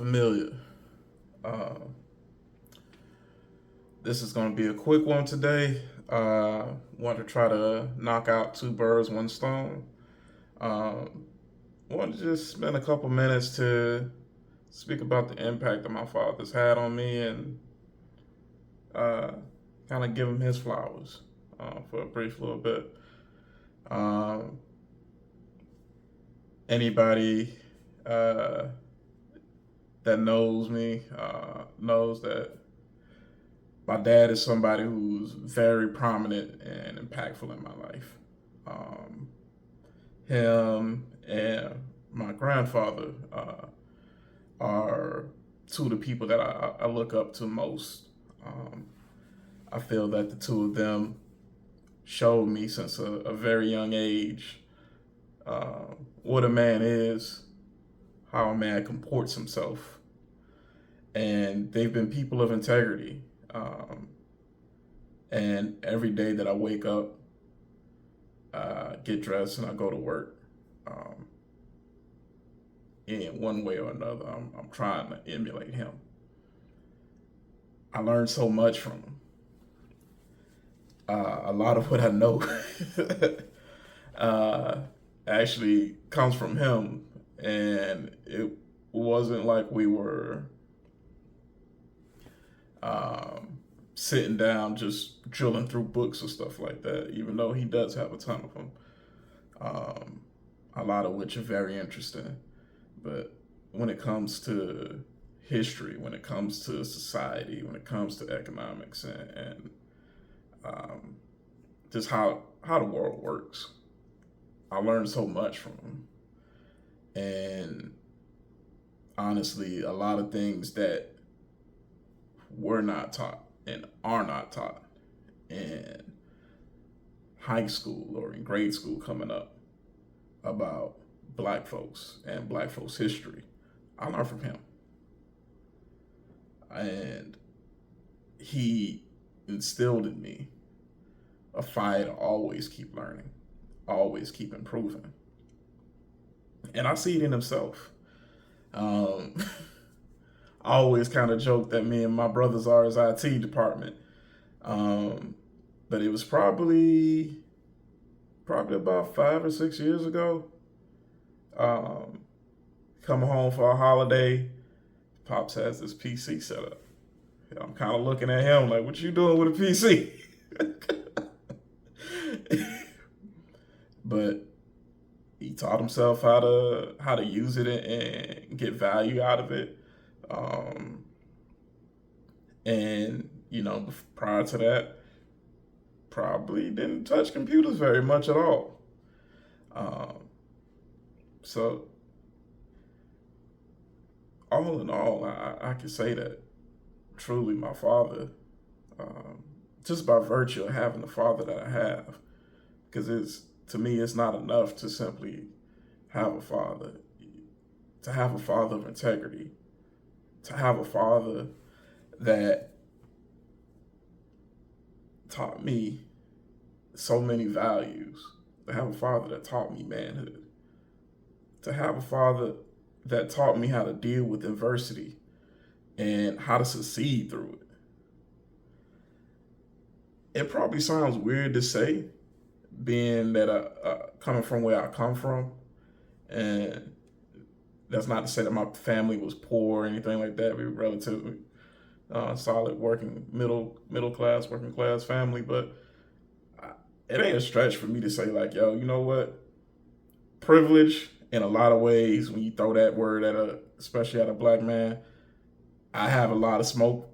familiar. Uh, this is going to be a quick one today. Want to try to knock out two birds, one stone. Um, Want to just spend a couple minutes to speak about the impact that my father's had on me and uh, kind of give him his flowers for a brief little bit. Um, Anybody uh, that knows me knows that my dad is somebody who's very prominent and impactful in my life. Um, Him and my grandfather are two of the people that I look up to most. Um, I feel that the two of them showed me since a very young age uh, what a man is, how a man comports himself, and they've been people of integrity. And every day that I wake up, get dressed, and I go to work, um, in one way or another, I'm trying to emulate him. I learned so much from him. A lot of what I know uh, actually comes from him, and it wasn't like we were um, sitting down just drilling through books or stuff like that. Even though he does have a ton of them, um, a lot of which are very interesting. But when it comes to history, when it comes to society, when it comes to economics, and um, just how the world works, I learned so much from him. And honestly, a lot of things that were not taught and are not taught in high school or in grade school coming up about black folks and black folks' history, I learned from him. And he instilled in me a fire to always keep learning, always keep improving. And I see it in himself. Um, I always kind of joke that me and my brothers are his IT department. Um, but it was probably about 5 or 6 years ago. Um, Coming home for a holiday, Pops has this PC set up. I'm kind of looking at him like, "What you doing with a PC?" But he taught himself how to use it and get value out of it. Um, and prior to that, probably didn't touch computers very much at all. Um, so all in all, I can say that truly my father, um, just by virtue of having the father that I have, because it's to me it's not enough to simply have a father, to have a father of integrity, to have a father that taught me so many values, to have a father that taught me manhood, to have a father that taught me how to deal with adversity and how to succeed through it. It probably sounds weird to say, being that coming from where I come from, and that's not to say that my family was poor or anything like that. We were relatively solid, working middle class, working class family, but it ain't a stretch for me to say like, yo, you know what? Privilege in a lot of ways. When you throw that word especially at a black man, I have a lot of smoke.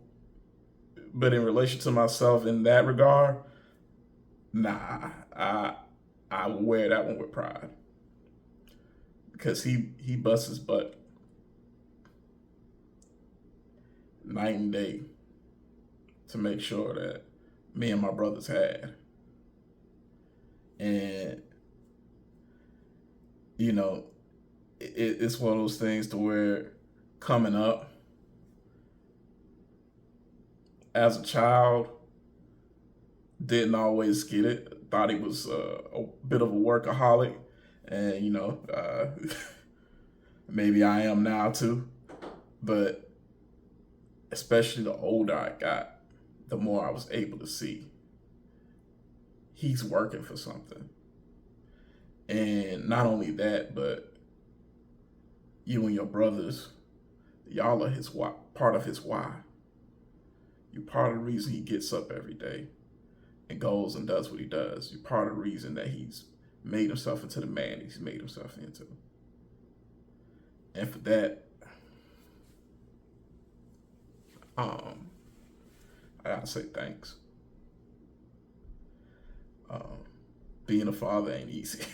But in relation to myself in that regard, nah, I will wear that one with pride because he busts his butt night and day to make sure that me and my brothers had. And you know, it's one of those things to where coming up as a child, didn't always get it. Thought he was a bit of a workaholic, and maybe I am now too. But especially the older I got, the more I was able to see he's working for something. And not only that, but you and your brothers, y'all are his why, part of his why. You're part of the reason he gets up every day and goes and does what he does. You're part of the reason that he's made himself into the man he's made himself into. And for that, um, I gotta say thanks. Um, Being a father ain't easy.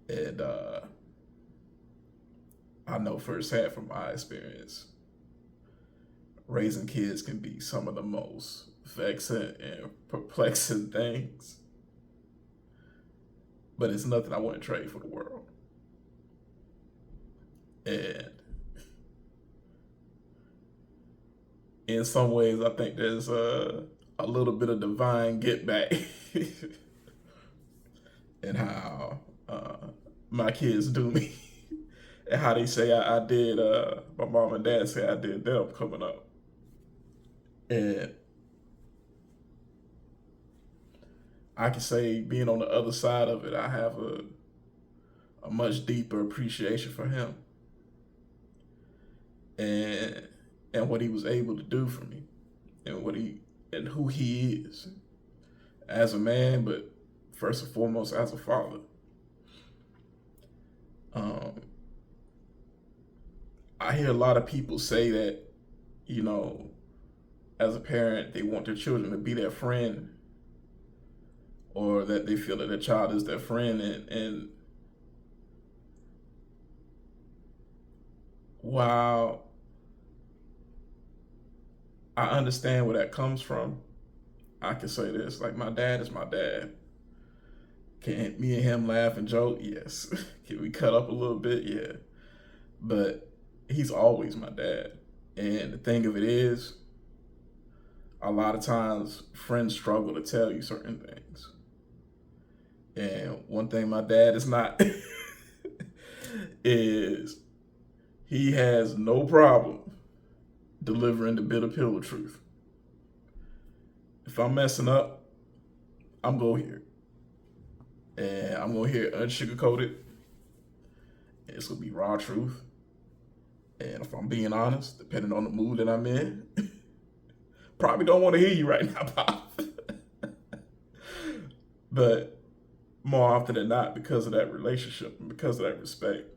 And I know firsthand from my experience, raising kids can be some of the most vexing and perplexing things, but it's nothing I wouldn't trade for the world. And in some ways, I think there's a little bit of divine get back in how my kids do me and how they say I did, my mom and dad say I did them coming up. And I can say, being on the other side of it, I have a much deeper appreciation for him and what he was able to do for me, and who he is as a man, but first and foremost as a father. Um, I hear a lot of people say that, you know, as a parent, they want their children to be their friend, or that they feel that their child is their friend. And while I understand where that comes from, I can say this: like, my dad is my dad. Can me and him laugh and joke? Yes. Can we cut up a little bit? Yeah. But he's always my dad. And the thing of it is, a lot of times friends struggle to tell you certain things. And one thing my dad is not is he has no problem delivering the bitter pill of truth. If I'm messing up, I'm going to hear it. And I'm going to hear it unsugarcoated. And it's going to be raw truth. And if I'm being honest, depending on the mood that I'm in, probably don't want to hear you right now, Pop. But more often than not, because of that relationship and because of that respect,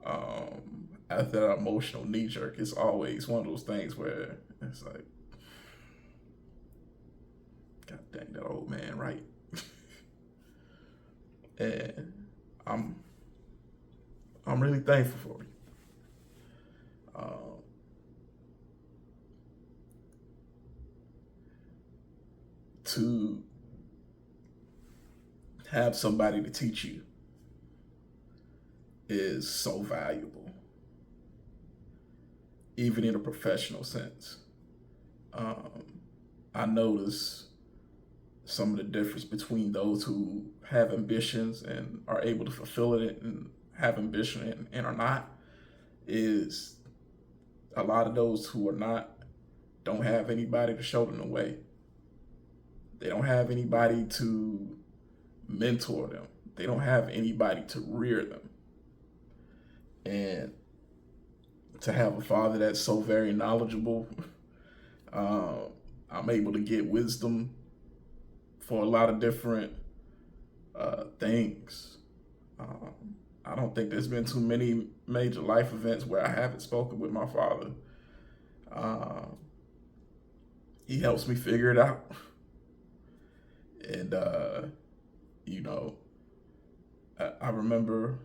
after that emotional knee jerk, it's always one of those things where it's like, God dang, that old man, right? And I'm really thankful for you. To have somebody to teach you is so valuable, even in a professional sense. I notice some of the difference between those who have ambitions and are able to fulfill it, and have ambition and are not, is a lot of those who are not don't have anybody to show them the way. They don't have anybody to mentor them. They don't have anybody to rear them. And to have a father that's so very knowledgeable, I'm able to get wisdom for a lot of different things. I don't think there's been too many major life events where I haven't spoken with my father. He helps me figure it out. And, you know, I remember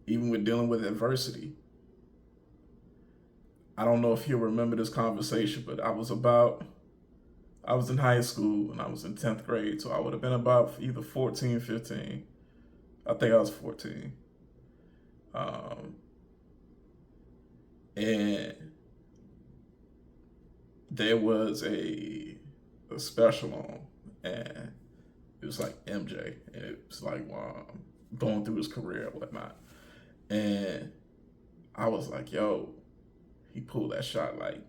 even with dealing with adversity, I don't know if he'll remember this conversation, but I was in high school and I was in 10th grade. So I would have been about either 14, 15. I think I was 14. And there was a special on, and it was like MJ, and it was like going through his career and whatnot. And I was like, yo, he pulled that shot like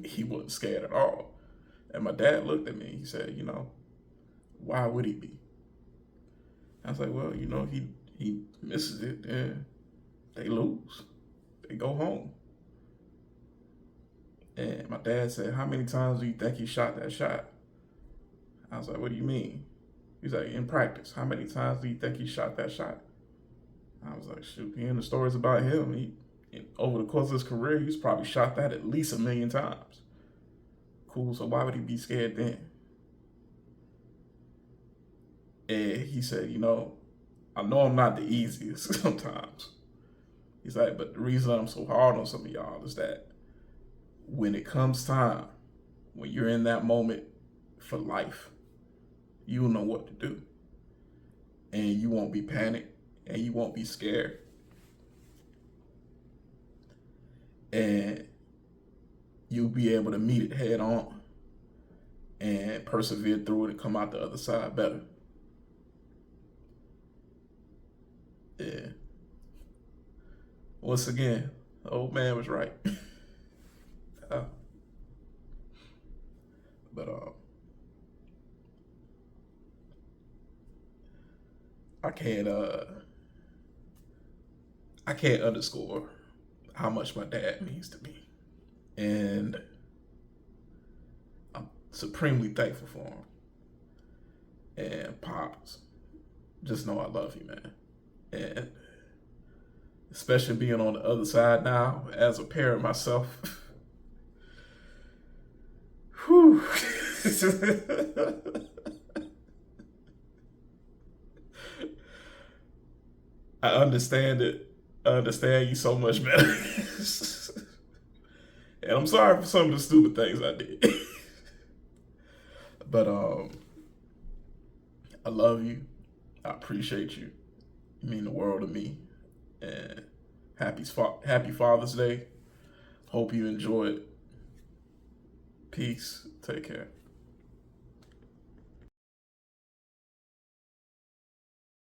he wasn't scared at all. And my dad looked at me. He said, why would he be? I was like, well, he misses it, and they lose. They go home. And my dad said, how many times do you think he shot that shot? I was like, what do you mean? He's like, in practice, how many times do you think he shot that shot? I was like, shoot, hearing the stories about him, over the course of his career, he's probably shot that at least 1,000,000 times. Cool, so why would he be scared then? And he said, I know I'm not the easiest sometimes. He's like, but the reason I'm so hard on some of y'all is that when it comes time, when you're in that moment for life, you'll know what to do. And you won't be panicked and you won't be scared. And you'll be able to meet it head on and persevere through it and come out the other side better. Yeah. Once again, the old man was right. uh, but I can't I can't underscore how much my dad means to me. And I'm supremely thankful for him. And Pops, just know I love you, man. And especially being on the other side now as a parent myself. Whew. I understand it. I understand you so much better. And I'm sorry for some of the stupid things I did. But I love you. I appreciate you. You mean the world to me. And happy Father's Day. Hope you enjoy it. Peace. Take care.